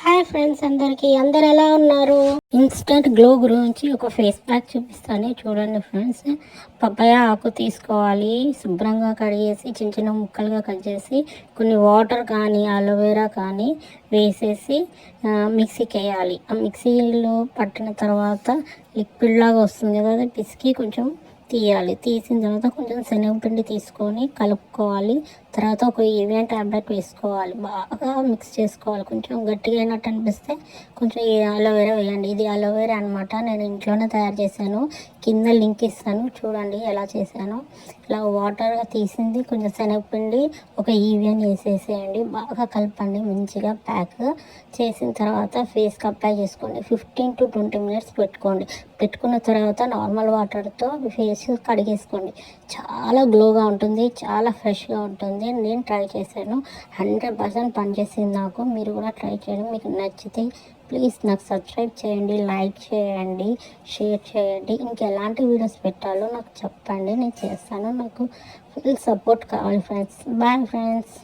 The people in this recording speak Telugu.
హాయ్ ఫ్రెండ్స్, అందరు ఎలా ఉన్నారు? ఇన్స్టెంట్ గ్లో గురించి ఒక ఫేస్ ప్యాక్ చూపిస్తాను, చూడండి ఫ్రెండ్స్. పపాయ ఆకు తీసుకోవాలి, శుభ్రంగా కడిగేసి చిన్న చిన్న ముక్కలుగా కట్ చేసి కొన్ని వాటర్ కానీ అలోవెరా కానీ వేసేసి మిక్సీకి వేయాలి. ఆ మిక్సీలో పట్టిన తర్వాత లిక్విడ్ లాగా వస్తుంది కదా, పిసికి కొంచెం తీయాలి. తీసిన తర్వాత కొంచెం శనగపిండి తీసుకొని కలుపుకోవాలి. తర్వాత ఒక ఏవియన్ ట్యాబ్లెట్ వేసుకోవాలి. బాగా మిక్స్ చేసుకోవాలి. కొంచెం గట్టిగా అయినట్టు అనిపిస్తే కొంచెం అలోవెరా వేయండి. ఇది అలోవెరా అనమాట, నేను ఇంట్లోనే తయారు చేశాను. కింద లింక్ ఇస్తాను, చూడండి ఎలా చేశాను. ఇలా వాటర్గా తీసింది కొంచెం శనగపిండి ఒక ఈవియన్ వేసేసేయండి. బాగా కలపండి, మంచిగా ప్యాక్ చేసిన తర్వాత ఫేస్కి అప్లై చేసుకోండి. 15 to 20 minutes పెట్టుకున్న తర్వాత నార్మల్ వాటర్తో ఫేస్ కడిగేసుకోండి. చాలా గ్లోగా ఉంటుంది, చాలా ఫ్రెష్గా ఉంటుంది. నేను ట్రై చేశాను, 100% పనిచేసింది నాకు. మీరు కూడా ట్రై చేయండి. మీకు నచ్చితే ప్లీజ్ నాకు సబ్స్క్రైబ్ చేయండి, లైక్ చేయండి, షేర్ చేయండి. ఇంకెలాంటి వీడియోస్ పెట్టాలో నాకు చెప్పండి, నేను చేస్తాను. నాకు ఫుల్ సపోర్ట్ కావాలి ఫ్రెండ్స్. Boy friends.